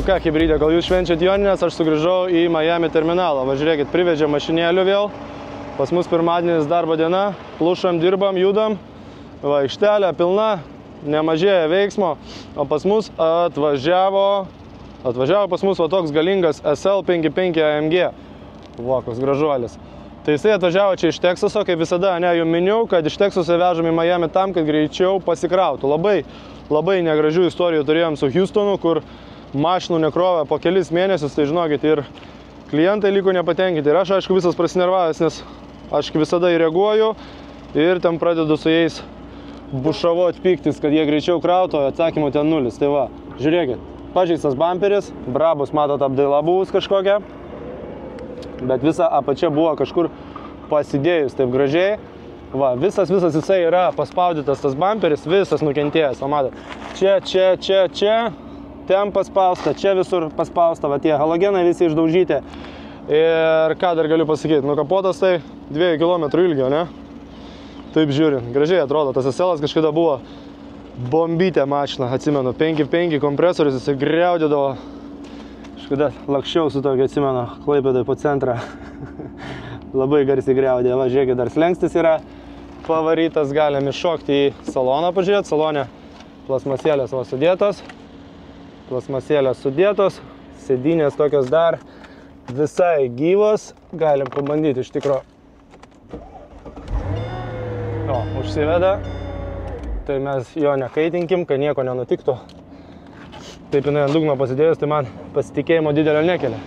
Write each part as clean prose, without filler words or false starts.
ką, hibridė, kol jūs švenčiat Joninės, aš sugrįžau į Miami terminalą. Va, žiūrėkit, privežė mašinėlių vėl. Pas mus pirmadienis darbo diena, plušam, dirbam, judam. Va, aikštelė pilna, nemažėja veiksmo. O pas mus atvažiavo pas mus va toks galingas SL55 AMG. Va, koks gražuolis. Tai jisai atvažiavo čia iš Teksaso, kaip visada, ne, jums miniu, kad iš Teksaso vežam į Miami tam, kad greičiau pasikrautų. Labai negražių istorijų turėjom su Houstonu, kur mašinų nekrovė po kelis mėnesius, tai žinokit, ir klientai liko nepatenkinti. Ir aš, aišku, visas prasinervavęs, nes aš visada įreaguoju ir ten pradedu su jais bušavot, piktis, kad jie greičiau krautų, o atsakymų ten nulis. Tai va, žiūrėkit, pažeistas bamperis, brabus, matot, apdaila buvus kažkokia. Bet visa apačia buvo kažkur pasidėjus taip gražiai. Va, visas jisai yra paspaudytas tas bamperis, visas nukentėjęs. O matot, čia, ten paspausta, čia visur paspausta, va tie halogenai visi išdaužyti. Ir ką dar galiu pasakyti, nu kapotas tai 2 km ilgio, ne? Taip žiūrint, gražiai atrodo, tas SL-as kažkada buvo bombytė mašina, atsimenu, 5.5 kompresorius, jisai griaudėdavo. Kažkada lakščiau su tokiu, atsimenu, Klaipėdoj po centrą. Labai garsiai griaudė. Va, žiūrėkit, dar slengstis yra pavarytas. Galim iššokti į saloną pažiūrėti. Salone plasmasėlės va sudėtos. Plasmasėlės sudėtos. Sėdynės tokios dar visai gyvos. Galim pabandyti iš tikro. O, užsiveda. Tai mes jo nekaitinkim, kad nieko nenutiktų. Taip jinai ant dugno pasidėjus, tai man pasitikėjimo didelio nekelia.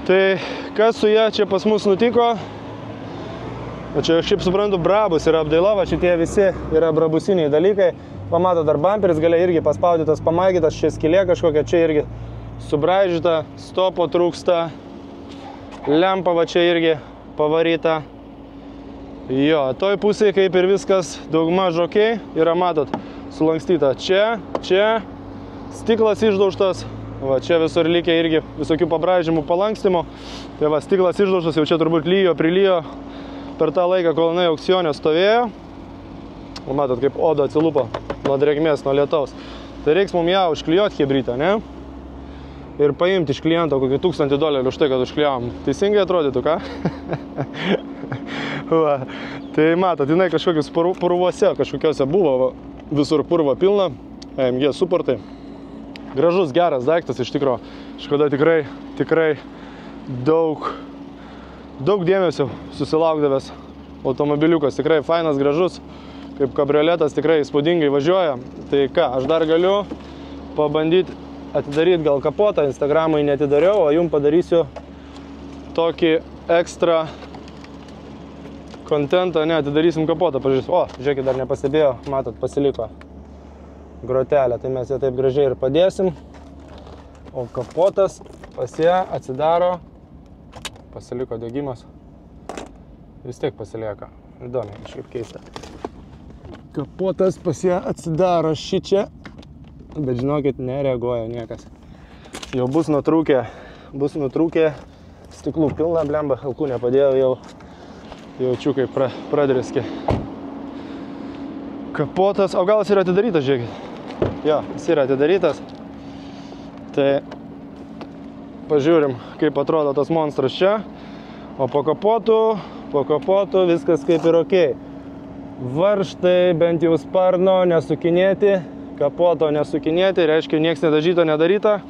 Tai kas su ją čia pas mus nutiko? O čia šiaip suprantu, brabus yra apdaila, va šitie visi yra brabusiniai dalykai. Pamato dar bamperis galia irgi paspaudytas, pamaigytas, čia skylė kažkokia, čia irgi subraižyta, stopo trūksta, lempa va čia irgi pavaryta. Jo, toj pusėje kaip ir viskas daugmaž okei, yra matot, sulankstyta čia, stiklas išdaužtas, va čia visur likę irgi visokių pabraižymų palankstymų. Tai va, stiklas išdaužtas, jau čia turbūt prilijo per tą laiką, kol jinai aukcione stovėjo. O matot, kaip oda atsilupo nuo drėgmės, nuo lietaus. Tai reiks mums ją užklijuoti hibritą, ne? Ir paimti iš kliento kokį $1000 už tai, kad užklijavom. Teisingai atrodytų, ką? Va, tai matot, jinai kažkokius purvuose, kažkokiuose buvo, va, visur purvo pilna, AMG suportai. Gražus, geras daiktas iš tikro. Škoda tikrai daug dėmesio susilaukdavęs automobiliukas. Tikrai fainas, gražus, kaip kabrioletas, tikrai įspūdingai važiuoja. Tai ką, aš dar galiu pabandyti atidaryti gal kapotą, Instagramui neatidariau, o jums padarysiu tokį ekstra kontentą, ne, atidarysim kapotą, pažiūrėsim. O, žiūrėkit, dar nepastebėjau, matot, pasiliko grotelė, tai mes ją taip gražiai ir padėsim. O kapotas pas ją atsidaro, pasiliko degimas, vis tiek pasilieka, įdomiai, kažkaip keista. Kapotas pas ją atsidaro šičia, bet žinokit, nereaguoja niekas. Jau bus nutrūkę stiklų pilna, blemba, alkų nepadėjau, jaučiu kaip pradriskė. Kapotas, o gal jis yra atidarytas, žiūrėkit. Jo, jis yra atidarytas. Tai pažiūrim, kaip atrodo tas monstras čia. O po kapotu viskas kaip ir okei. Varžtai bent jau sparno nesukinėti, kapoto nesukinėti, reiškia nieks nedažyta, nedaryta.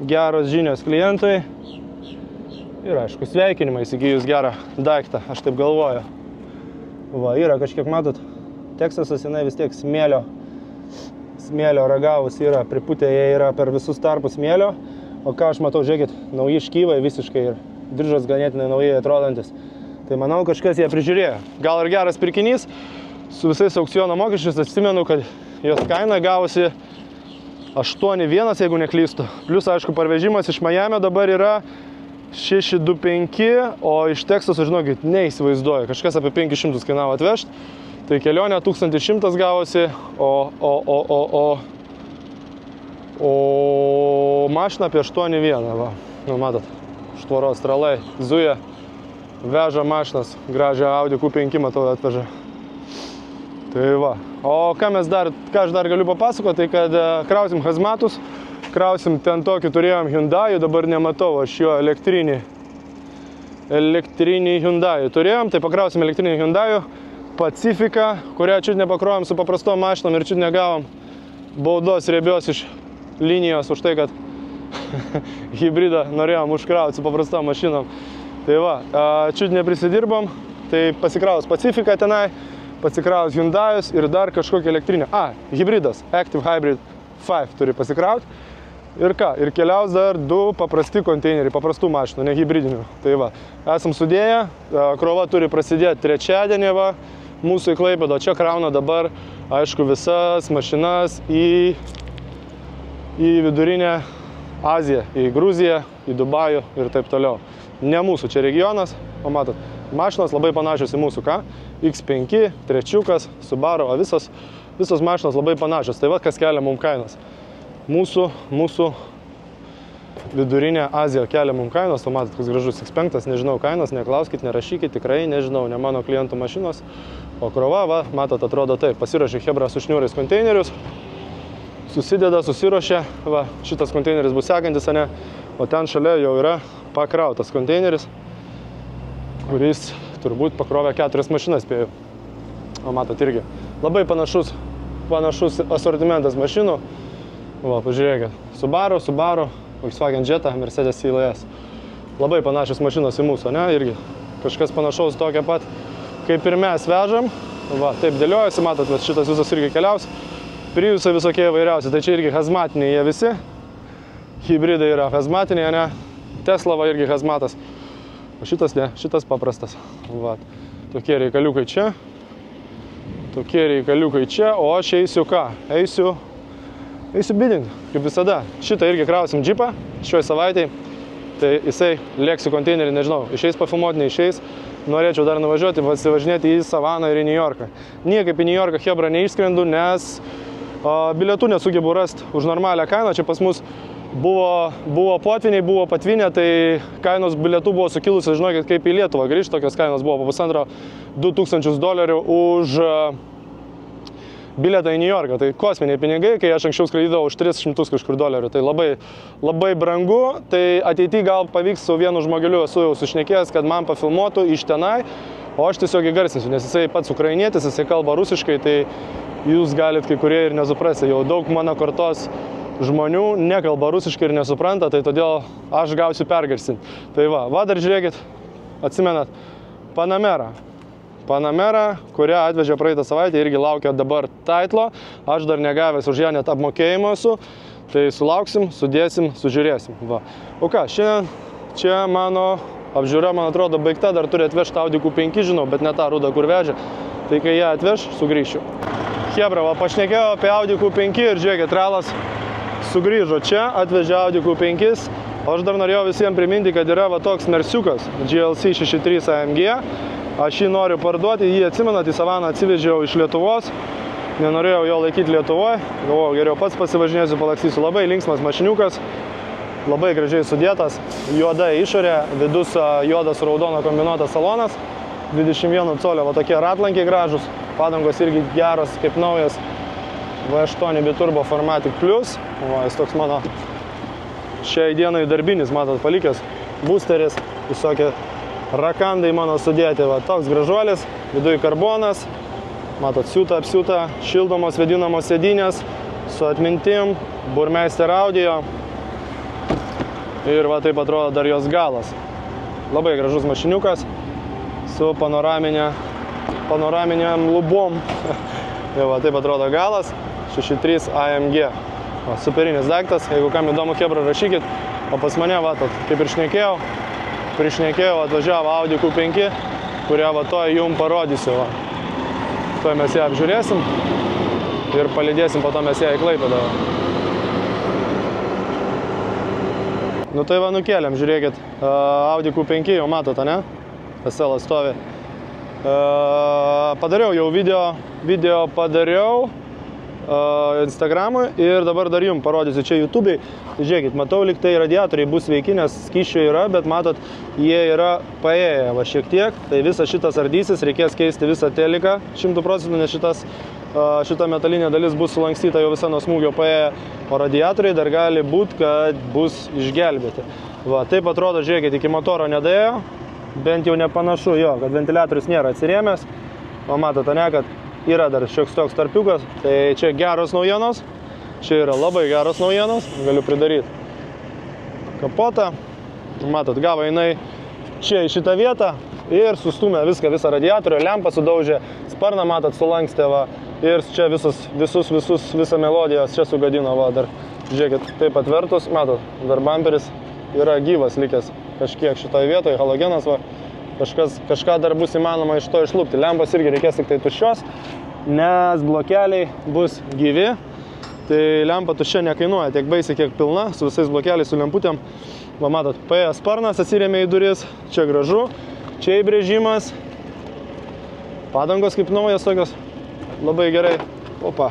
Geros žinios klientui. Ir aišku, sveikinimai įsigijus gerą daiktą, aš taip galvoju. Va, yra kažkiek, matot, Teksasas jinai vis tiek smėlio ragavus yra, priputė jie yra per visus tarpus smėlio. O ką aš matau, žiūrėkit, nauji škyvai visiškai ir diržas ganėtinai naujai atrodantis. Tai manau, kažkas ją prižiūrėjo. Gal ir geras pirkinys, su visais aukciono mokesčiais atsimenu, kad jos kaina gavosi 8,1, jeigu neklystu. Plius, aišku, parvežimas iš Miami dabar yra 625, o iš Teksaso, žinokit, neįsivaizduoju. Kažkas apie 500 kainavo atvežti. Tai kelionė 1100 gavosi, o mašina apie 8,1, va. Nu, matot, štvoros stralai, zuja, veža mašinas, gražią Audi Q5 matau atveža. Tai va. O ką aš dar galiu papasakoti, tai kad krausim hazmatus, Krausim ten tokį turėjom Hyundai, dabar nematau aš jo elektrinį Hyundai turėjom, tai pakrausim elektrinį Hyundai, Pacifica, kurią čiut nepakrovėm su paprastom mašinom ir čiut negavom baudos riebios iš linijos už tai, kad hybridą norėjom užkrauti su paprastom mašinom. Tai va, čiut neprisidirbom, tai pasikraus Pacifica tenai, pasikraus Hyundai'us ir dar kažkokią elektrinę. Hybridas, Active Hybrid 5 turi pasikrauti. Ir ką, ir keliaus dar 2 paprasti konteineriai, paprastų mašinų, ne hybridinių. Tai va, esam sudėję, krova turi prasidėti trečiadienį, va, mūsų į Klaipėdą, čia krauna dabar, aišku, visas mašinas į vidurinę Aziją, į Gruziją, į Dubajų ir taip toliau. Ne mūsų, čia regionas, o matot, mašinos labai panašios į mūsų, ką? X5, trečiukas, Subaru, o visos mašinos labai panašios. Tai va, kas kelia mums kainas. Mūsų vidurinė Azija kelia mums kainos, o matot, kas gražus X5, nežinau kainos, neklauskit, nerašykit, tikrai nežinau, ne mano klientų mašinos. O krova, va, matot, atrodo taip, pasiruošė Hebra su šniūrais konteinerius, susideda, susiruošė, va, šitas konteineris bus sekantis, ne, o ten šalia jau yra pakrautas konteineris, kuris turbūt pakrovė 4 mašinas, spėjau. O matot, irgi labai panašus asortimentas mašinų. Va, pažiūrėkit, Subaru, Volkswagen Jetta, Mercedes CLS. Labai panašios mašinos į mūsų, ne, irgi kažkas panašaus tokia pat, kaip ir mes vežam. Va, taip dėliojasi, matot, šitas visas irgi keliaus. Priusai visokie įvairiausi, tai čia irgi hazmatiniai jie visi. Hybridai yra hazmatiniai, ne, Tesla va irgi hazmatas. O šitas ne, šitas paprastas. Va, tokie reikaliukai čia. O aš eisiu ką? Eisiu bidinti, kaip visada. Šitą irgi krausim džipą šioj savaitėj. Tai jisai lėks į konteinerį, nežinau, išeis pafilmuoti, neišeis. Norėčiau dar nuvažiuoti, pasivažinėti į Savaną ir į New Yorką. Niekaip į New Yorką Hebra neišskrendu, nes bilietų nesugebu rasti už normalią kainą. Čia pas mus buvo potviniai, buvo patvinė, tai kainos bilietų buvo sukilusios, žinokit, kaip į Lietuvą grįžti. Tokios kainos buvo po $2,000 už bilietą į New Yorką. Tai kosminiai pinigai, kai aš anksčiau skraidydavau už $300 kažkur dolerių. Tai labai brangu. Tai ateityje gal pavyks su vienu žmogeliu esu jau sušnekėjęs, kad man pafilmuotų iš tenai, o aš tiesiog įgarsinsiu, nes jisai pats ukrainietis, jisai kalba rusiškai, tai jūs galit kai kurie ir nesuprasti. Jau daug mano kartos žmonių nekalba rusiškai ir nesupranta, tai todėl aš gausiu pergarsinti. Tai va dar žiūrėkit, atsimenat, Panamera, kurią atvežė praeitą savaitę, irgi laukia dabar titlo. Aš dar negavęs už ją net apmokėjimo esu. Tai sulauksim, sudėsim, sužiūrėsim. Va. O ką, šiandien čia mano apžiūra, man atrodo, baigta. Dar turi atvežti Audi Q5, žinau, bet ne tą rudą, kur vežė. Tai kai ją atveš, sugrįšiu. Hebra, va, pašnekėjau apie Audi Q5 ir žiūrėkit, Ralas sugrįžo čia, atvežė Audi Q5. O aš dar norėjau visiems priminti, kad yra va toks Mersiukas GLC 63 AMG. Aš jį noriu parduoti, jį atsimenat, į Savaną atsivežiau iš Lietuvos. Nenorėjau jo laikyti Lietuvoje. Galvojau, geriau pats pasivažinėsiu, palakstysiu. Labai linksmas mašiniukas, labai gražiai sudėtas. Juoda išorė, vidus juodas raudono kombinuotas salonas. 21 colio, va tokie ratlankiai gražus. Padangos irgi geros, kaip naujas. V8 biturbo Formatic Plus. Va, jis toks mano šiai dienai darbinis, matot, palikęs. Boosteris, visokie rakandai mano sudėti, va, toks gražuolis, viduje karbonas, matot, apsiūta, šildomos vėdinamos sėdynės, su atmintim, Burmeister audio ir va taip atrodo dar jos galas. Labai gražus mašiniukas su panoraminiam lubom. Ir va taip atrodo galas, 63 AMG. Va, superinis daiktas, jeigu kam įdomu, Hebra, rašykit, o pas mane, va, kaip ir prišnekėjau, atvažiavo Audi Q5, kurią va toj jums parodysiu. Va. Toj mes ją apžiūrėsim ir palydėsim, po to mes ją į Klaipėdą. Nu tai va nukėlėm, žiūrėkit, Audi Q5 jau matot, ne? SL stovi. Padariau jau video padariau Instagramui ir dabar dar jums parodysiu čia YouTube'ai. Žiūrėkit, matau, lyg tai radiatoriai bus sveiki, nes skysčio yra, bet matot, jie yra paėję va šiek tiek. Tai visas šitas ardysis, reikės keisti visą teliką 100%, nes šitas šita metalinė dalis bus sulankstyta jau visą nuo smūgio paėję, o radiatoriai dar gali būti, kad bus išgelbėti. Va, taip atrodo, žiūrėkit, iki motoro nedaėjo, bent jau nepanašu jo, kad ventiliatorius nėra atsirėmęs. O matote, ne, kad yra dar šioks toks tarpiukas, tai čia geros naujienos, čia yra labai geros naujienos, galiu pridaryti kapotą. Matot, gavo jinai čia į šitą vietą ir sustumė visą radiatorių, lempą sudaužė, sparną, matot, sulankstė, va, ir čia visą melodijos čia sugadino, va, dar, žiūrėkit, taip atvertus, matot, dar bamperis yra gyvas likęs kažkiek šitoje vietoje, halogenas, va, kažką dar bus įmanoma iš to išlupti. Lempos irgi reikės tik tai tuščios, nes blokeliai bus gyvi, tai lempa tuščia nekainuoja tiek baisiai, kiek pilna, su visais blokeliais, su lemputėm. Va, matot, paėjęs sparnas atsirėmė į duris, čia gražu, čia įbrėžimas, padangos kaip naujas tokios, labai gerai, opa,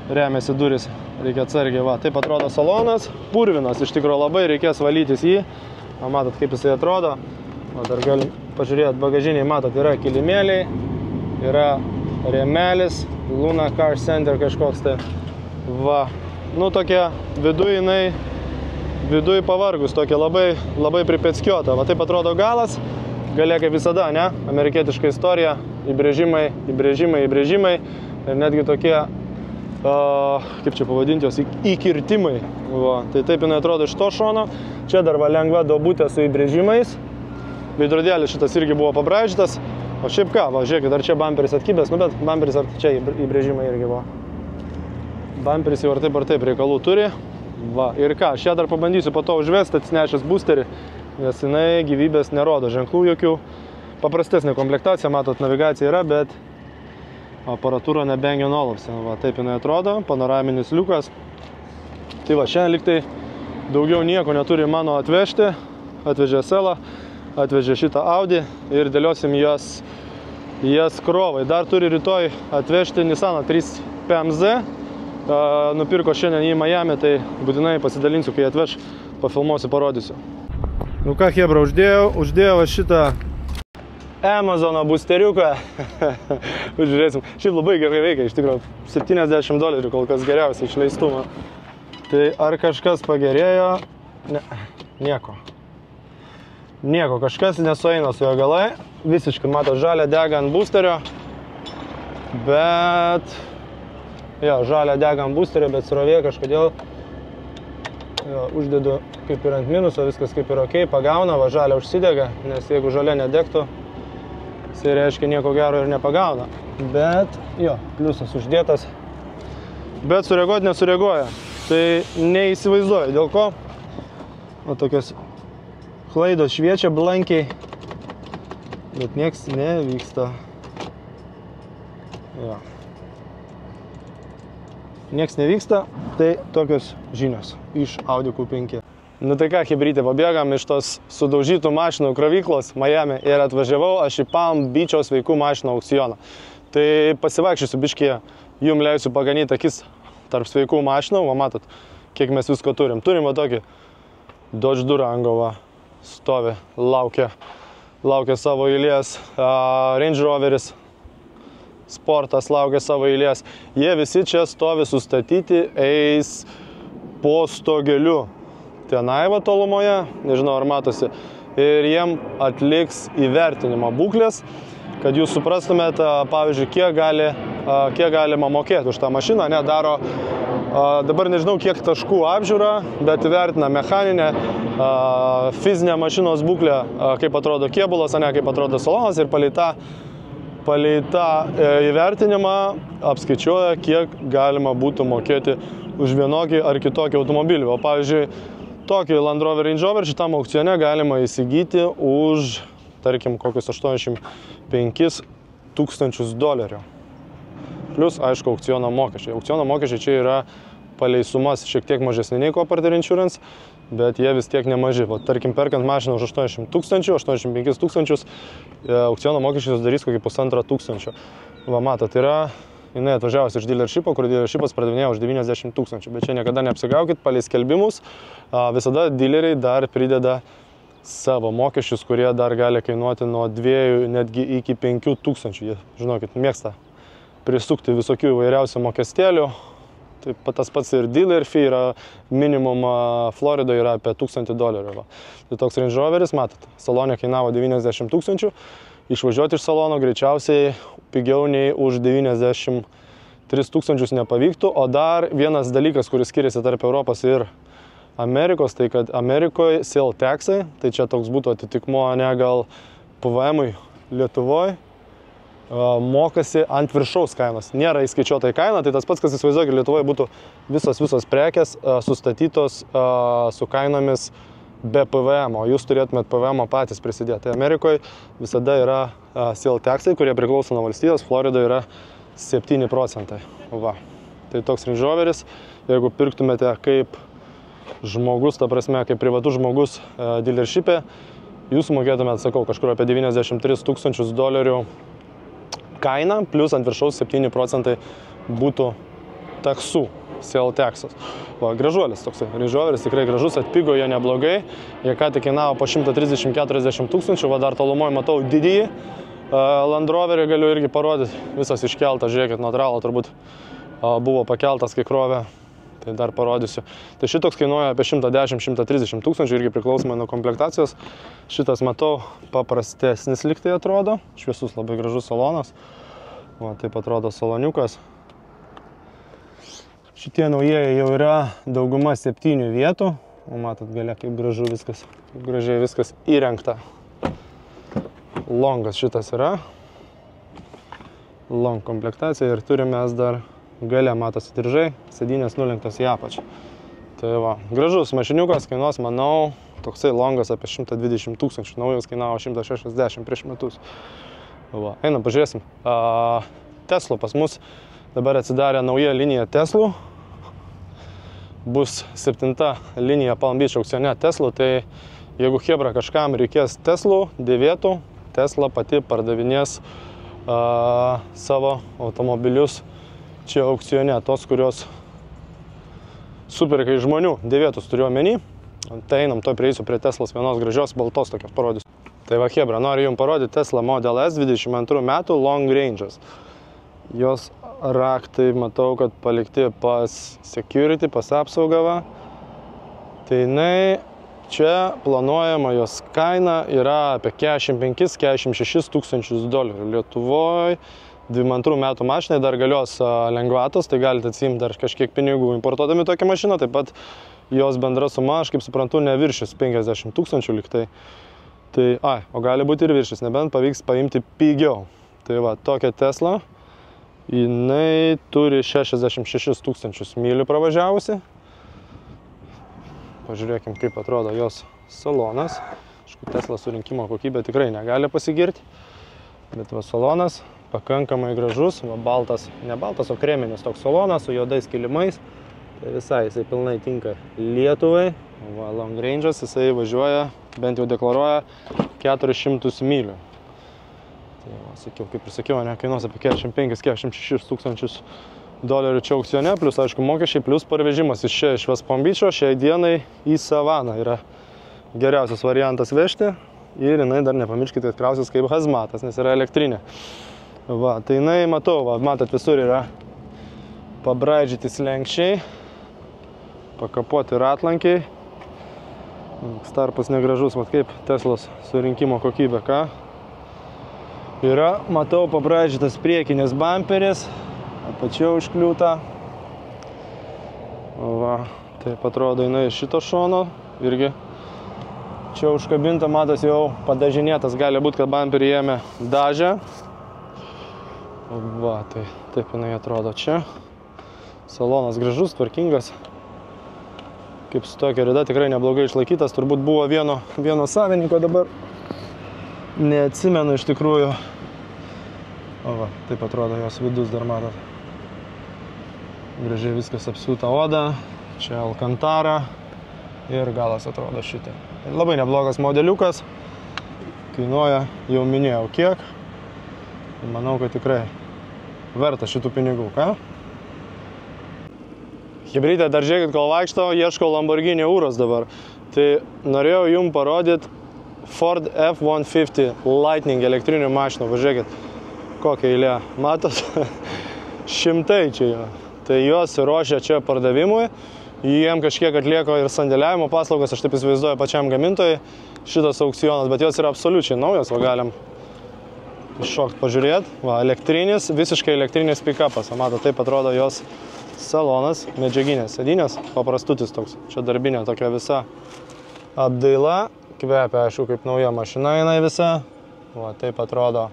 remiasi duris, reikia atsargiai, va, taip atrodo salonas, purvinas, iš tikrųjų labai reikės valytis jį, va, matot, kaip jisai atrodo, va, dar galim pažiūrėti bagažiniai, matot, yra kilimėliai, yra rėmelis, Luna Car Center kažkoks tai, va, nu tokia viduj pavargus, tokia labai pripeckiota. Va taip atrodo galas, galia kaip visada, ne? Amerikietiška istorija, įbrėžimai ir netgi tokie, kaip čia pavadinti jos, įkirtimai. Va, tai taip jinai atrodo iš to šono. Čia dar va lengva duobutė su įbrėžimais. Veidrodėlis šitas irgi buvo pabraižytas. O šiaip ką, va, žiūrėkit, ar čia bamperis atkibęs, nu bet bamperis ar čia įbrėžimai irgi buvo. Bamperis jau ar taip reikalų turi. Va, ir ką, aš ją dar pabandysiu po to užvesti, atsinešęs boosterį, nes jinai gyvybės nerodo ženklų jokių. Paprastesnė komplektacija, matot, navigacija yra, bet aparatūra ne Bang & Olufsen. Va, taip jinai atrodo, panoraminis liukas. Tai va, šiandien lyg tai daugiau nieko neturi mano atvežti. Atvežė Selą, atvežė šitą Audi ir dėliosim jas krovai. Dar turi rytoj atvežti Nissaną 3 PMZ. Nupirko šiandien į Miami, tai būtinai pasidalinsiu, kai atveš, pafilmuosiu, parodysiu. Nu ką, hebra, uždėjau šitą Amazono boosteriuką. Žiūrėsim. Šiaip labai gerai veikia, iš tikrųjų, $70 kol kas geriausiai išleistumą. Tai ar kažkas pagerėjo? Ne, nieko. Nieko, kažkas nesueina su jo galai. Visiškai, mato, žalia dega ant boosterio, bet... Jo, žalia dega ant boosterio, bet srovė kažkodėl jo, uždedu kaip ir ant minuso, viskas kaip ir ok, pagauna, va žalia užsidega, nes jeigu žalia nedegtų, tai reiškia nieko gero ir nepagauna. Bet, jo, pliusas uždėtas, bet sureaguoti nesureaguoja. Tai neįsivaizduoju, dėl ko. O tokios klaidos šviečia blankiai, bet nieks nevyksta. Jo. Nieks nevyksta, tai tokios žinios iš Audi Q5. Nu tai ką, hebrytė, pabėgam iš tos sudaužytų mašinų krovyklos Miami ir atvažiavau aš į Palm Beach'o sveikų mašinų aukcioną. Tai pasivaikščiosiu biškį, jum leisiu paganyti akis tarp sveikų mašinų, va matot, kiek mes visko turim. Turim va tokį Dodge Durango, va, stovi, laukia savo eilės, Range Roveris. Sportas laukia savo eilės. Jie visi čia stovi sustatyti, eis po stogeliu. Tenai va tolumoje, nežinau ar matosi, ir jiem atliks įvertinimą būklės, kad jūs suprastumėt, pavyzdžiui, kiek galima mokėti už tą mašiną. Ne, daro, dabar nežinau kiek taškų apžiūra, bet įvertina mechaninę, fizinę mašinos būklę, kaip atrodo kėbulas, ne, kaip atrodo salonas ir palei tą įvertinimą apskaičiuoja, kiek galima būtų mokėti už vienokį ar kitokį automobilį. O pavyzdžiui, tokį Land Rover Range Rover šitam aukcione galima įsigyti už, tarkim, kokius $85 000. Plus, aišku, aukciono mokesčiai. Aukciono mokesčiai čia yra palei sumas šiek tiek mažesni nei Copart Insurance, bet jie vis tiek nemaži. Va, tarkim, perkant mašiną už 80 000, 85 000, aukciono mokesčiai sudarys kokį $1500. Va, matot, jinai atvažiavus iš dealershipo, kur dealershipas pardavinėjo už 90 000, bet čia niekada neapsigaukit, palei skelbimus, visada dealeriai dar prideda savo mokesčius, kurie dar gali kainuoti nuo 2 netgi iki 5 000. Jie, žinokit, mėgsta prisukti visokių įvairiausių mokestėlių. Taip pat tas pats ir dealer fee yra minimum Floridoje yra apie $1000. Tai toks Range Roveris, matot, salone kainavo 90 000, išvažiuoti iš salono greičiausiai pigiau nei už 93 000 nepavyktų. O dar vienas dalykas, kuris skiriasi tarp Europos ir Amerikos, tai kad Amerikoje sale taxai, tai čia toks būtų atitikmuo ne gal PVM-ui Lietuvoje, mokasi ant viršaus kainos. Nėra įskaičiuota į kainą, tai tas pats, kas įsivaizduoja, Lietuvoje būtų visos prekės sustatytos su kainomis be PVM, o jūs turėtumėt PVM patys prisidėti. Tai Amerikoje visada yra sale taxai, kurie priklauso nuo valstijos, Floridoje yra 7%. Va. Tai toks Range Roveris, jeigu pirktumėte kaip žmogus, ta prasme, kaip privatus žmogus dealership'e, jūs mokėtumėt, sakau, kažkur apie $93 000 kainą, plus ant viršaus 7% būtų taksų, sale taxas. Va, gražuolis toksai, Range Roveris tikrai gražus, atpigo jie neblogai, jie ką tik kainavo po 130–140 000, va dar tolumoje matau didįjį Land Roverį, galiu irgi parodyti, visas iškeltas, žiūrėkit, nuo tralo turbūt buvo pakeltas, kai krovė, tai dar parodysiu. Tai šitoks kainuoja apie 110–130 000, irgi priklausomai nuo komplektacijos. Šitas, matau, paprastesnis liktai atrodo, šviesus labai gražus salonas. Va, taip atrodo saloniukas. Šitie naujieji jau yra dauguma 7 vietų. O matot gale, kaip gražu viskas, kaip gražiai viskas įrengta. Longas šitas yra. Long komplektacija ir turime mes dar gale, matosi diržai, sėdynės nulenktos į apačią. Tai va, gražus mašiniukas, kainuos, manau, toksai longas apie 120 000, naujas kainavo 160 prieš metus. Va, einam, pažiūrėsim. Teslų pas mus dabar atsidarė nauja linija Teslų. Bus 7 linija Palm Beach aukcione Teslų, tai jeigu chebra kažkam reikės Teslų, dėvėtų, Tesla pati pardavinės savo automobilius čia aukcione, tos, kurios superka iš žmonių, dėvėtus turiu omeny. Tai einam, to prieisiu prie Teslos vienos gražios, baltos tokios parodysiu. Tai va, chebra, noriu jums parodyti Tesla Model S 22 metų Long Range'as. Jos raktai, matau, kad palikti pas security, pas apsaugavą. Tai jinai, čia planuojama jos kaina yra apie $45–46 000. Lietuvoje 22 metų mašinai dar galios lengvatos, tai galite atsiimti dar kažkiek pinigų importuodami tokią mašiną, taip pat jos bendra suma, aš kaip suprantu, neviršys 50 000 liktai. Tai, o gali būti ir viršys, nebent pavyks paimti pigiau. Tai va, tokia Tesla, jinai turi 66 000 mylių pravažiavusi. Pažiūrėkim, kaip atrodo jos salonas. Tesla surinkimo kokybė tikrai negali pasigirti, bet va, salonas pakankamai gražus, va, baltas, ne baltas, o kreminis toks salonas su juodais kilimais. Tai visai jisai pilnai tinka Lietuvai. Va, Long Range'as, jisai važiuoja, bent jau deklaruoja 400 mylių. Tai va, sakiau, kaip ir sakiau, kainuos apie $45–46 000 čia aukcione, plus aišku mokesčiai, plus parvežimas iš čia, iš West Palm Beach'o, šiai dienai į Savaną yra geriausias variantas vežti. Ir jinai dar nepamirškite, kad krausis kaip hazmatas, nes yra elektrinė. Va, tai jinai, matau, va, matot, visur yra pabraidžyti slenkščiai, pakapuoti ratlankiai. Starpas negražus, mat kaip Teslos surinkimo kokybė, ką. Yra, matau, pabraidžytas priekinis bamperis, apačiau iškliūta. Va, taip atrodo jinai iš šito šono, irgi čia užkabinta, matas jau padažinėtas, gali būti, kad bamperį ėmė dažę. Va, tai taip jinai atrodo čia. Salonas gražus, tvarkingas. Kaip su tokia rida, tikrai neblogai išlaikytas. Turbūt buvo vieno savininko, dabar neatsimenu iš tikrųjų. O va, taip atrodo jos vidus, dar matot. Gražiai viskas apsiūta oda. Čia Alcantara. Ir galas atrodo šitai. Labai neblogas modeliukas. Kainuoja, jau minėjau, kiek. Manau, kad tikrai verta šitų pinigų, ką? Hibridė, dar žiūrėkit, kol vaikšto, ieškau Lamborghini Urus dabar. Tai norėjau jums parodyti Ford F-150 Lightning elektrinių mašinų. Važiuokit, kokia eilė. Matot? šimtai čia yra. Tai juos ruošia čia pardavimui, jiem kažkiek atlieko ir sandėliavimo paslaugas, aš taip įsivaizduoju pačiam gamintojui šitas aukcionas, bet jos yra absoliučiai naujos, va galim iššokti pažiūrėti. Va, elektrinis, visiškai elektrinis pick-upas, mato, taip atrodo jos salonas, medžiaginės sėdynės, paprastutis toks, čia darbinė tokia visa apdaila, kvepia, aišku, kaip nauja mašina jinai visa, va, taip atrodo.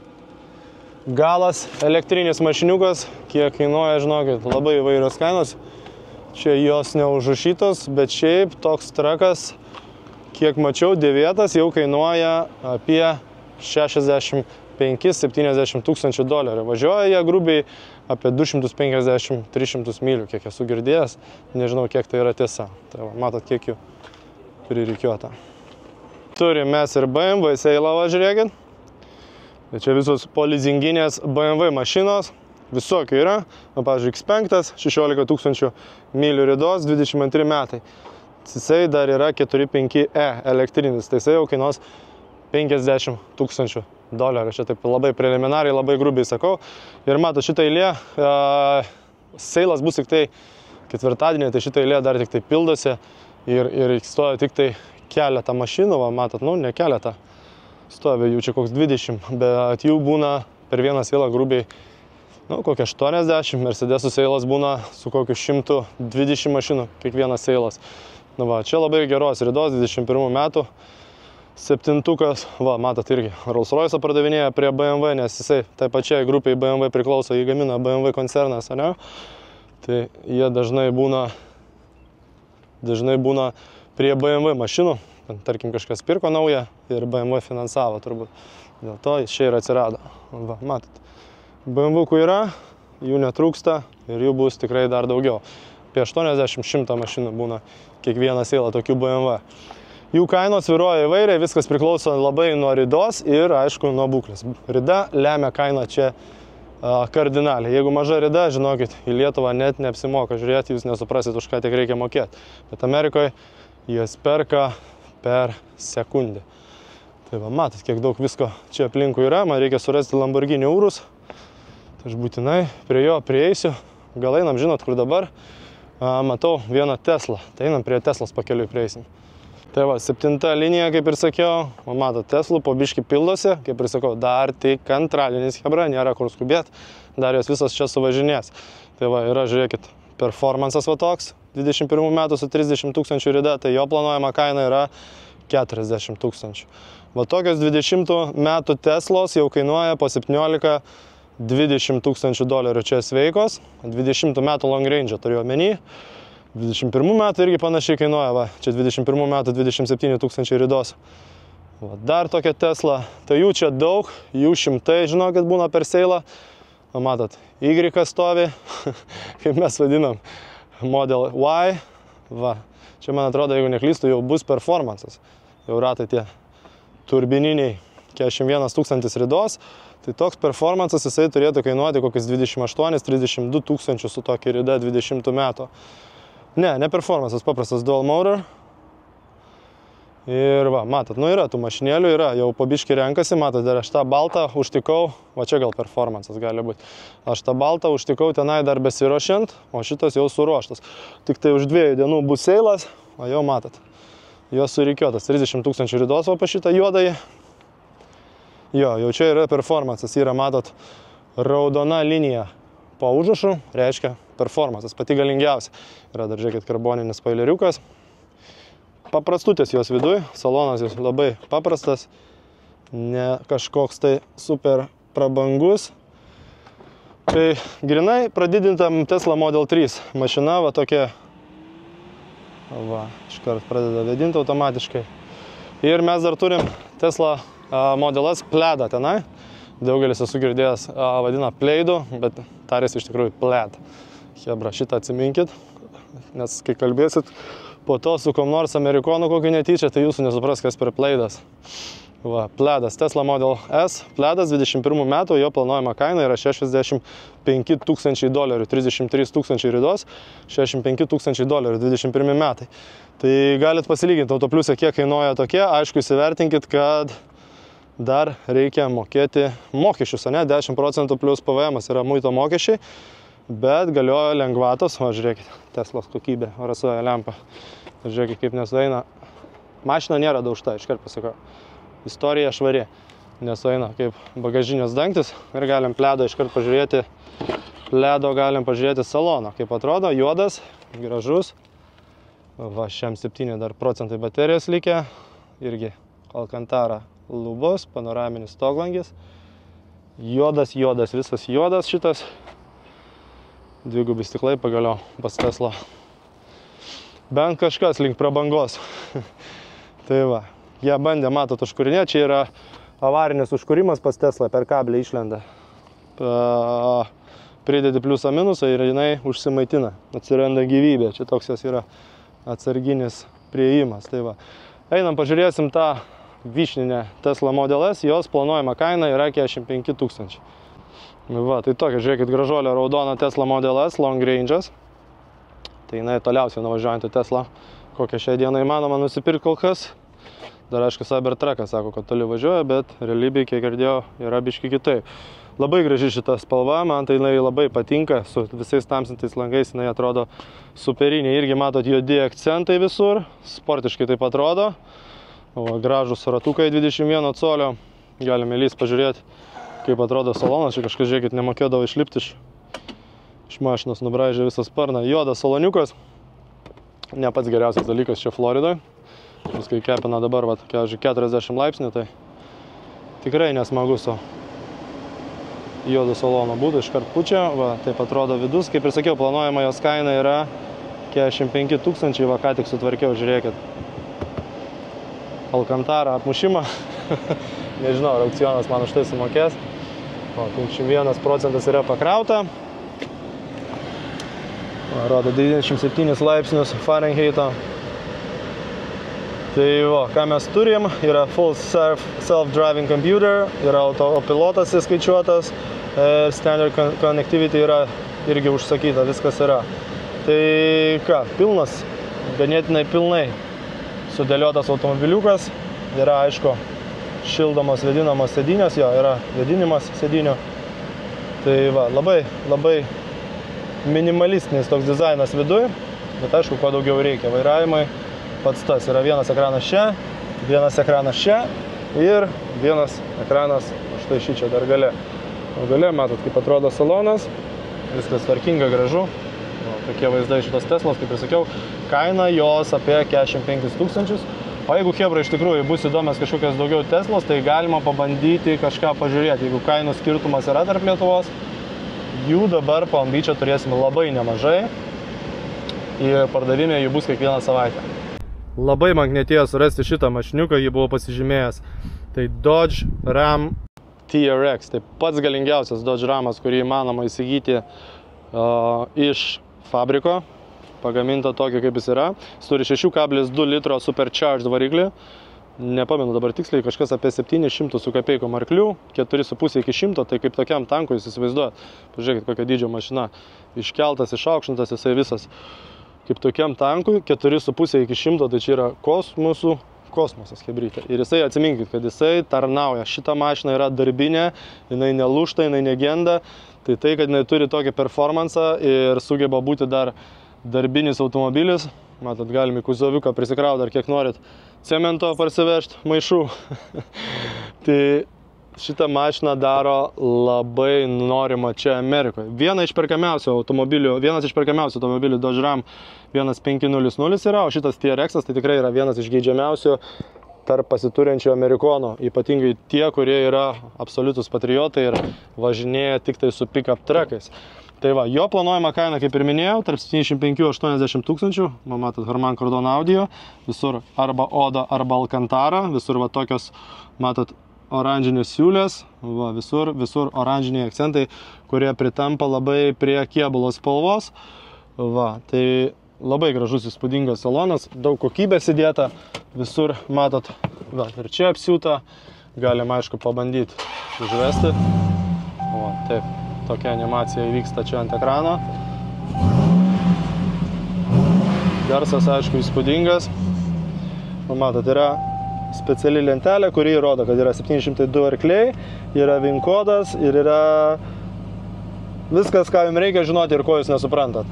Galas, elektrinis mašiniukas, kiek kainuoja, žinokit, labai įvairios kainos. Čia jos neužrašytos, bet šiaip toks trakas, kiek mačiau, dėvėtas jau kainuoja apie 65–70 tūkstančių dolerių. Važiuoja jie grubiai apie 250–300 mylių, kiek esu girdėjęs. Nežinau, kiek tai yra tiesa. Tai va, matot, kiek jų pririkiuota. Turim mes ir BMW Seilavą, žiūrėkit. Čia visos polizinginės BMW mašinos, visokių yra. Pavyzdžiui, X5, 16 tūkstančių mylių ridos, 22 metai. Jisai dar yra 4.5e elektrinis, tai jisai jau kainuos 50 tūkstančių dolerių. Čia taip labai preliminariai, labai grubiai sakau. Ir mato, šitą eilė, Seilas bus tik tai ketvirtadienį, tai šitą eilė dar tik tai pildosi ir stoja tik tai keletą mašinų, va, matot, nu, ne keletą. Stovi jų čia koks 20, bet jų būna per vieną seilą grubiai, nu, kokia 80, Mercedesų seilas būna su kokiu 120 mašinų kiekvienas seilas. Nu, va, čia labai geros ridos, 21 metų, septintukas, va, matot, irgi Rolls Royce pardavinėja prie BMW, nes jisai tai pačiai grupiai BMW priklauso, jį gamina BMW koncernas, ne? Tai jie dažnai būna prie BMW mašinų. Tarkim, kažkas pirko naują ir BMW finansavo turbūt. Dėl to jis čia ir atsirado. Va, matot, BMW-kų yra, jų netrūksta ir jų bus tikrai dar daugiau. Apie 80–100 mašinų būna kiekvieną seilą tokių BMW. Jų kainos svyruoja įvairiai, viskas priklauso labai nuo ridos ir, aišku, nuo būklės. Rida lemia kainą čia kardinaliai. Jeigu maža rida, žinokit, į Lietuvą net neapsimoka žiūrėti, jūs nesuprasit, už ką tik reikia mokėti. Bet Amerikoje jas perka per sekundę. Tai va, matot, kiek daug visko čia aplinkui yra. Man reikia surasti Lamborghini Urus. Tai aš būtinai prie jo prieisiu. Gal einam, žinot, kur dabar. Matau vieną Teslą. Tai einam prie Teslos pakeliui prieisim. Tai va, 7 linija, kaip ir sakiau. Matot, Teslų po biškį pildosi. Kaip ir sakau, dar tik antradienis, hebra, nėra kur skubėti. Dar jos visas čia suvažinės. Tai va, yra, žiūrėkit, performances va toks. 21 metų su 30 tūkstančių rida, tai jo planuojama kaina yra 40 tūkstančių. Va tokios 20 metų Teslos jau kainuoja po 17–20 tūkstančių dolerių čia sveikos. 20 metų long range turiu omeny. 21 metų irgi panašiai kainuoja, va, čia 21 metų 27 tūkstančiai ridos. Va, dar tokia Tesla, tai jų čia daug, jų šimtai, žinokit, būna per seilą. Va, matot, Y stovi, kaip mes vadinam. Model Y, va, čia man atrodo, jeigu neklystu, jau bus performances, jau ratai tie turbininiai, 41 tūkstantis ridos, tai toks performances jisai turėtų kainuoti kokius 28–32 tūkstančių su tokia rida 20 metų. Ne performances, paprastas dual motor. Ir va, matot, nu yra tų mašinėlių, yra, jau po biškį renkasi, matot, dar aš tą baltą užtikau, va čia gal performances gali būti. Aš tą baltą užtikau tenai dar besiruošiant, o šitas jau suruoštas. Tik tai už 2 dienų bus seilas, o jau matot, jos surikiuotas, 30 tūkstančių ridos va pa šitą juodąjį. Jo, jau čia yra performances, yra, matot, raudona linija po užrašu, reiškia performances, pati galingiausia. Yra dar, žiūrėkit, karboninis spoileriukas. Paprastutės jos viduj, salonas jos labai paprastas, ne kažkoks tai super prabangus. Tai grinai pradidintam Tesla Model 3 mašina, va tokia, va, iškart pradeda vėdinti automatiškai. Ir mes dar turim Tesla Model S Pledą tenai. Daugelis esu girdėjęs vadina Pleidu, bet tarėsi iš tikrųjų Pled. Hebra, šitą atsiminkit, nes kai kalbėsit po to su kom nors amerikonu kokį netyčia, tai jūsų nesupras, kas per Pleidas. Va, Pledas, Tesla Model S, Pledas 21 metų, jo planuojama kaina yra 65 tūkstančiai dolerių, 33 tūkstančiai ridos, 65 tūkstančiai dolerių, 21 metai. Tai galit pasilyginti autopliusę, kiek kainuoja tokie, aišku, įsivertinkit, kad dar reikia mokėti mokesčius, ne? 10% plus PVM yra muito mokesčiai. bet galiojo lengvatos, o žiūrėkit, Teslos kokybė, rasoja lempa. Žiūrėkit, kaip nesueina. Mašina nėra daužta, iškart pasakau. Istorija švari, nesueina kaip bagažinės dangtis ir galim pledo iškart pažiūrėti. Pledo galim pažiūrėti saloną, kaip atrodo, juodas, gražus. Va, šiam 7 dar procentai baterijos likę. Irgi Alcantara lubos, panoraminis stoglangis. Juodas, visas juodas šitas. Dvigubi stiklai pagaliau pas Tesla. Bent kažkas link prabangos. Tai va, jie bandė, matot, užkūrinėti. Čia yra avarinis užkūrimas pas Tesla, per kablį išlenda. Pridedi pliusą minusą ir jinai užsimaitina. Atsiranda gyvybė. Čia toks jos yra atsarginis priėjimas. Tai va. Einam, pažiūrėsim tą vyšninę Tesla Model S. Jos planuojama kaina yra 45 000. Va, tai tokia, žiūrėkit, gražuolė raudona Tesla Model S, long range'as. Tai jinai toliausiai nuvažiuojantį Tesla, kokią šią dieną įmanoma nusipirkti kol kas. Dar aišku, Cybertruckas sako, kad toli važiuoja, bet realybėje, kiek girdėjau, yra biški kitaip. Labai graži šita spalva, man tai jinai labai patinka, su visais tamsintais langais jinai atrodo superinė. Irgi matot juodi akcentai visur, sportiškai taip atrodo. O, gražus ratukai 21 colio, galime lįst pažiūrėti, kaip atrodo salonas. Čia kažkas, žiūrėkit, nemokėdavo išlipti iš mašinos, nubraižė visą sparną. Juodas saloniukas, ne pats geriausias dalykas čia Floridoje. Viskai kepina dabar, va, 40 laipsnių, tai tikrai nesmagu su juodo salono būdu, iškart pučia. Va, taip atrodo vidus, kaip ir sakiau, planuojama jos kaina yra 45 000, va, ką tik sutvarkiau, žiūrėkit. Alcantara apmušimą, nežinau, ar aukcionas man už tai sumokės. O, 51% yra pakrauta. Rodo 97 laipsnius Fahrenheito. Tai va, ką mes turim, yra full self-driving computer, yra autopilotas įskaičiuotas, standard connectivity yra irgi užsakyta, viskas yra. Tai ką, pilnas, ganėtinai pilnai sudėliotas automobiliukas, yra aišku šildomos vėdinamos sėdynės, jo, yra vėdinimas sėdynių. Tai va, labai minimalistinis toks dizainas viduj, bet aišku, kuo daugiau reikia vairavimai. Pats tas yra vienas ekranas čia ir vienas ekranas štai šį čia dar gale. O gale matot, kaip atrodo salonas, viskas tvarkinga, gražu. O, tokie vaizdai šitos Teslos, kaip ir sakiau, kaina jos apie 45 000. O jeigu hebra iš tikrųjų bus įdomias kažkokios daugiau Teslos, tai galima pabandyti kažką pažiūrėti. Jeigu kainų skirtumas yra tarp Lietuvos, jų dabar Palm Beach'e turėsime labai nemažai ir pardavime jų bus kiekvieną savaitę. Labai magnetėjo surasti šitą mašiniuką, jį buvo pasižymėjęs. Tai Dodge Ram TRX, tai pats galingiausias Dodge Ramas, kurį įmanoma įsigyti iš fabriko, pagaminta tokio kaip jis yra. Jis turi 6,2 litro supercharged variklį, nepamenu dabar tiksliai, kažkas apie 700 su kapeikom arklių, 4,5 iki 100, tai kaip tokiam tankui jūs įsivaizduojat. Pažiūrėkit, kokia dydžio mašina, iškeltas, išaukštintas, jisai visas. Kaip tokiam tankui, 4,5 iki 100, tai čia yra kosmosas hebrytė. Ir jisai, atsiminkit, kad jisai tarnauja. Šita mašina yra darbinė, jinai nelūžta, jinai negenda. Tai tai, kad jinai turi tokį performansą ir sugeba būti dar darbinis automobilis. Matot, galim į kuzoviuką prisikrauti dar kiek norit cemento parsivežti maišų. Tai šitą mašiną daro labai norima čia Amerikoje. Vienas iš perkamiausių automobilių Dodge Ram 1500 yra, o šitas TRX tai tikrai yra vienas iš geidžiamiausių tarp pasiturinčių amerikonų. Ypatingai tie, kurie yra absoliutus patriotai ir važinėja tik tai su pick-up truckais. Tai va, jo planuojama kaina, kaip ir minėjau, tarp 75–80 000. Matot, Harman Kardon audio, visur arba Oda, arba Alcantara, visur va tokios, matot, oranžinės siūlės, va, visur oranžiniai akcentai, kurie pritampa labai prie kėbulo spalvos. Va, tai labai gražus įspūdingas salonas, daug kokybės įdėta, visur, matot, va, ir čia apsiūta, galim aišku pabandyti užvesti. O, taip, tokia animacija įvyksta čia ant ekrano. Garsas aišku įspūdingas. Matot, yra speciali lentelė, kuri rodo, kad yra 702 arkliai, yra VIN kodas ir yra Viskas, ką jums reikia žinoti ir ko jūs nesuprantat.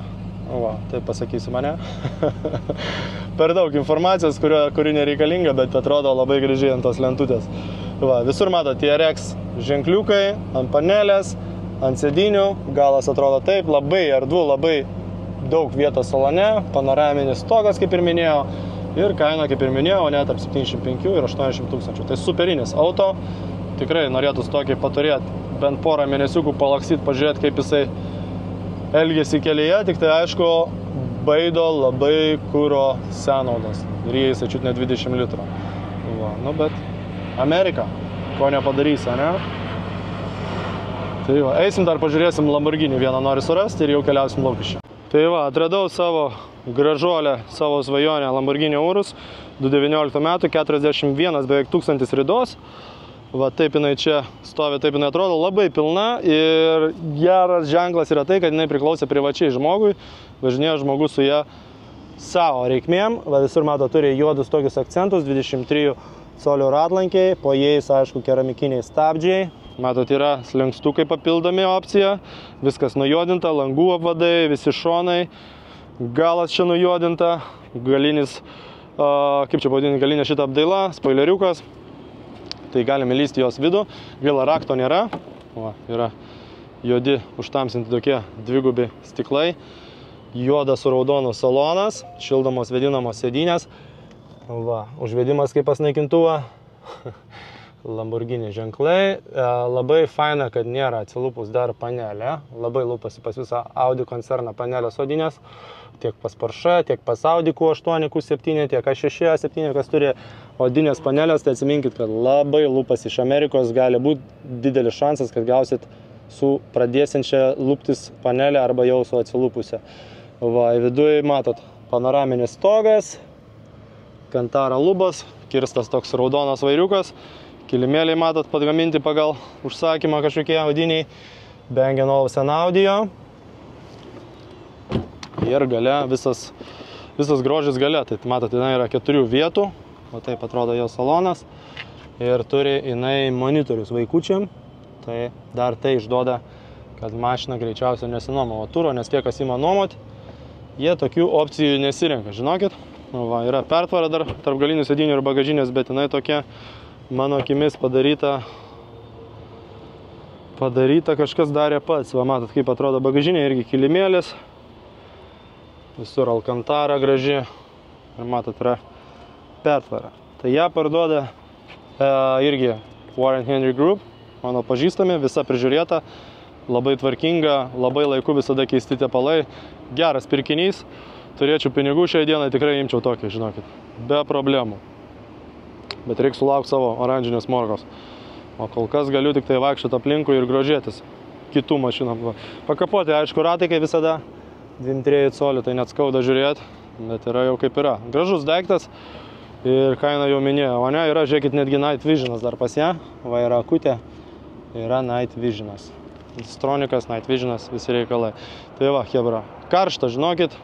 Va, tai pasakysiu mane. Per daug informacijos, kuri nereikalinga, bet atrodo labai gražiai ant tos lentutės. Va, visur matot TRX ženkliukai, ant panelės, ant sėdinių. Galas atrodo taip, labai erdvu, labai daug vietos salone, panoraminis stogas, kaip ir minėjau. Ir kaina, kaip ir minėjau, net tarp 75 ir 80 tūkstančių. Tai superinis auto. Tikrai norėtųs tokį paturėti, bent porą mėnesiukų palakstyt, pažiūrėti, kaip jisai elgiasi kelyje. Tik tai aišku, baido labai kuro sąnaudos. Ir jie čiut ne 20 litrų. Va, nu bet Amerika, ko nepadarysi, ne? Tai va, eisim dar pažiūrėsim Lamborghini, vieną nori surasti ir jau keliausim lauk iš čia. Tai va, atradau savo gražuolę, savo svajonę Lamborghini Urus, 2019 metų, 41 beveik 1000 ridos. Va, taip jinai čia stovi, taip jinai atrodo, labai pilna ir geras ženklas yra tai, kad jinai priklausė privačiai žmogui, važinėjo žmogus su ją savo reikmėm. Va, visur mato, turi juodus tokius akcentus, 23 colių ratlankiai, po jais, aišku, keramikiniai stabdžiai. Matot, yra slenkstukai papildomi opcija, viskas nujuodinta, langų apvadai, visi šonai, galas čia nujuodinta, galinis, kaip čia pavadinti, galinė šitą apdaila, spoileriukas, tai galime lysti jos vidų, gaila rakto nėra, va, yra juodi užtamsinti tokie dvigubi stiklai, juodas su raudonu salonas, šildomos vėdinamos sėdynės, va, užvedimas kaip pas naikintuvą. Lamborghini ženklai. Labai faina, kad nėra atsilupus dar panelė. Labai lūpasi pas visą Audi koncerną panelės odinės. Tiek pas Porsche, tiek pas Audi Q8, Q7, tiek A6, A7, kas turi odinės panelės. Tai atsiminkit, kad labai lūpas iš Amerikos gali būti didelis šansas, kad gausit su pradėsiančia lūptis panelė arba jau su atsilupusia. Va, viduje matot panoraminis stogas, Kantara lubas, kirstas toks raudonas vairiukas. Kilimėliai matot padgaminti pagal užsakymą kažkokie audiniai, Bang & Olufsen audio. Ir gale, visas grožis gale, tai matot, jinai yra 4 vietų, o taip atrodo jo salonas. Ir turi jinai monitorius vaikučiam, tai dar tai išduoda, kad mašina greičiausiai nesinuomavo turo, nes tie, kas ima nuomot, jie tokių opcijų nesirenka, žinokit. Va, yra pertvara dar tarp galinių sėdinių ir bagažinės, bet jinai tokia, mano akimis padaryta kažkas darė pats. Va, matot, kaip atrodo bagažinė, irgi kilimėlis. Visur Alcantara graži. Ir matot, yra pertvara. Tai ją parduoda irgi Warren Henry Group, mano pažįstami, visa prižiūrėta, labai tvarkinga, labai laiku visada keisti tepalai. Geras pirkinys. Turėčiau pinigų šiai dienai, tikrai imčiau tokį, žinokit. Be problemų. Bet reikia sulaukti savo oranžinės morkos. O kol kas galiu tik tai vaikščioti aplinkui ir grožėtis kitų mašinų. Pakapoti, aišku, ratai kaip visada, 2-3 colių, tai net skauda žiūrėti, bet yra jau kaip yra. Gražus daiktas ir kaina jau minėjo. O ne, yra, žiūrėkit, netgi Night Visionas dar pas ją. Va, yra akutė, yra Night Visionas. Stronikas, Night Visionas, visi reikalai. Tai va, hebra, karšta, žinokit,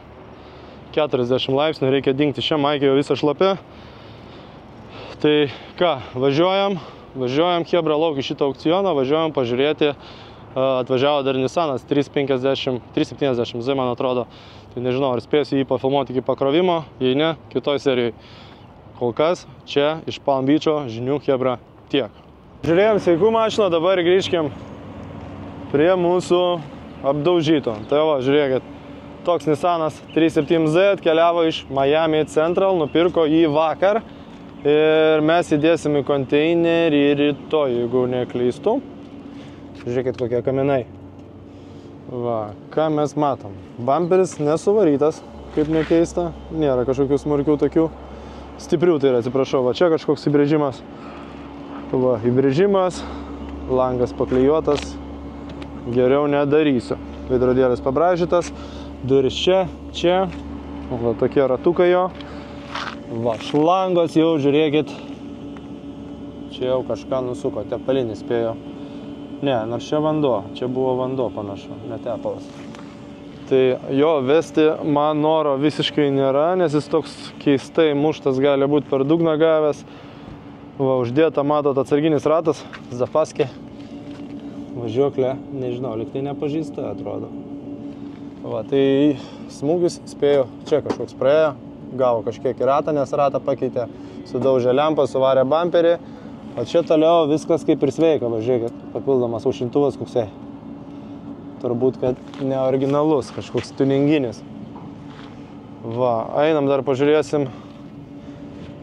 40 laipsnių, reikia dingti šią maikę, jau visą šlapę. Tai ką, važiuojam hebra lauk į šitą aukcioną, važiuojam pažiūrėti, atvažiavo dar Nissanas 370Z, man atrodo. Tai nežinau, ar spėsiu jį pafilmuoti iki pakrovimo, jei ne, kitoj serijai. Kol kas, čia iš Palm Beach'o žinių hebra tiek. Žiūrėjom sveikų mašiną, dabar grįžkim prie mūsų apdaužyto. Tai va, žiūrėkit, toks Nissanas 37Z atkeliavo iš Miami Central, nupirko jį vakar. Ir mes įdėsim į konteinerį rytoj, jeigu neklystu. Žiūrėkit, kokie kaminai. Va, ką mes matom. Bamperis nesuvarytas, kaip nekeista. Nėra kažkokių smurkių tokių stiprių, tai yra, atsiprašau. Va, čia kažkoks įbrėžimas. Va, įbrėžimas, langas paklijuotas. Geriau nedarysiu. Veidrodėlis pabražytas, duris čia. Va, tokie ratukai jo. Va, šlangos jau, žiūrėkit, čia jau kažką nusuko, tepalinį spėjo. Ne, nors čia vanduo, čia buvo vanduo panašu, ne tepalas. Tai jo vesti man noro visiškai nėra, nes jis toks keistai muštas gali būti per dugną gavęs. Va, uždėta, matot, atsarginis ratas, zapaskė. važiuoklė, nežinau, lyg tai nepažįsta, atrodo. Va, tai smūgis, spėjau, čia kažkoks praėjo, gavo kažkiek į ratą, nes ratą pakeitė, sudaužė lempą, suvarė bamperį, o čia toliau viskas kaip ir sveika, va, žiūrėkit, papildomas aušintuvas koksai. Turbūt, kad neoriginalus, kažkoks tuninginis. Va, einam dar pažiūrėsim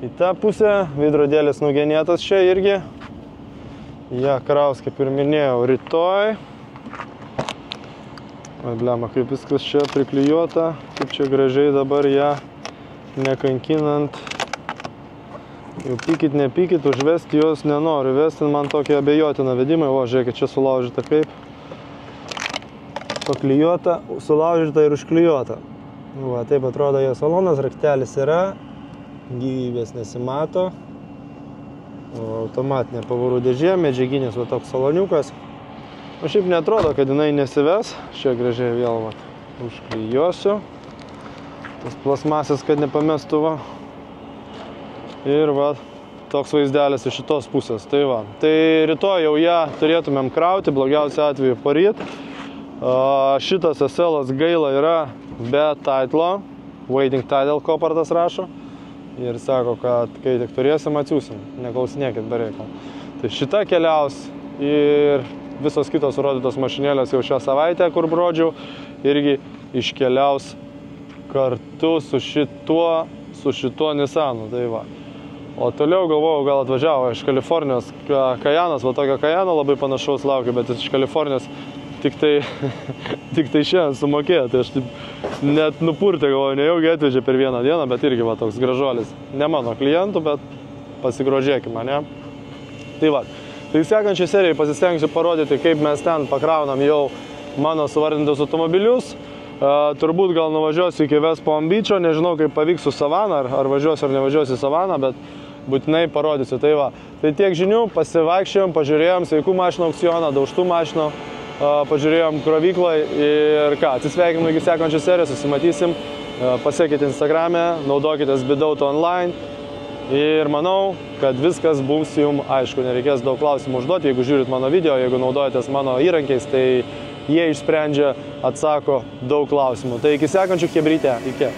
į tą pusę, veidrodėlis nugenėtas čia irgi. Ja, kraus, kaip ir minėjau, rytoj. Oi, blema, kaip viskas čia priklijuota, kaip čia gražiai dabar ją nekankinant. Jau pykit, nepykit, užvesti jos nenoriu. Vesti man tokie abejotina vedimai. O, žiūrėkit, čia sulaužyta kaip. Paklijuota, sulaužyta ir užklijuota. Va, taip atrodo jo salonas, raktelis yra, gyvybės nesimato. O, automatinė pavarų dėžė, medžiaginis va toks saloniukas. O šiaip neatrodo, kad jinai nesives. Čia gražiai vėl va, užklijuosiu. Tas plasmasės, kad nepamestų va. Ir va, toks vaizdelis iš šitos pusės. Tai va, tai rytoj jau ją turėtumėm krauti, blogiausiu atveju poryt. Šitas SL-as gaila yra be titlo, waiting title kopartas rašo. Ir sako, kad kai tik turėsim, atsiūsim, neklausinėkit be reikalo. Tai šita keliaus ir visos kitos rodytos mašinėlės jau šią savaitę, kur brodžiau, irgi iškeliaus kartu su šituo Nissanu. Tai va. O toliau galvojau, gal atvažiavo iš Kalifornijos Kajanas, va tokio Kajano labai panašaus laukiu, bet iš Kalifornijos tik tai šiandien sumokėjo. Tai aš taip net nupurtė, galvoju, nejaugi atvežė per vieną dieną, bet irgi va toks gražuolis. Ne mano klientų, bet pasigrožėkime, ne? Tai va. Tai sekančiai serijai pasistengsiu parodyti, kaip mes ten pakraunam jau mano suvardintus automobilius. Turbūt gal nuvažiuosiu iki West Palm Beach'o, nežinau, kaip pavyks su Savana, ar važiuosiu ar nevažiuosiu į Savaną, bet būtinai parodysiu. Tai va, tai tiek žinių, pasivaikščiojom, pažiūrėjom sveikų mašinų aukcioną, daužtų mašinų, pažiūrėjom krovyklą ir ką, atsisveikinu iki sekančios serijos, susimatysim, pasiekite Instagram'e, naudokitės Bidauto online ir manau, kad viskas bus jums aišku, nereikės daug klausimų užduoti, jeigu žiūrit mano video, jeigu naudojatės mano įrankiais, tai jie išsprendžia, atsako daug klausimų. Tai iki sekančių chebrytė, iki.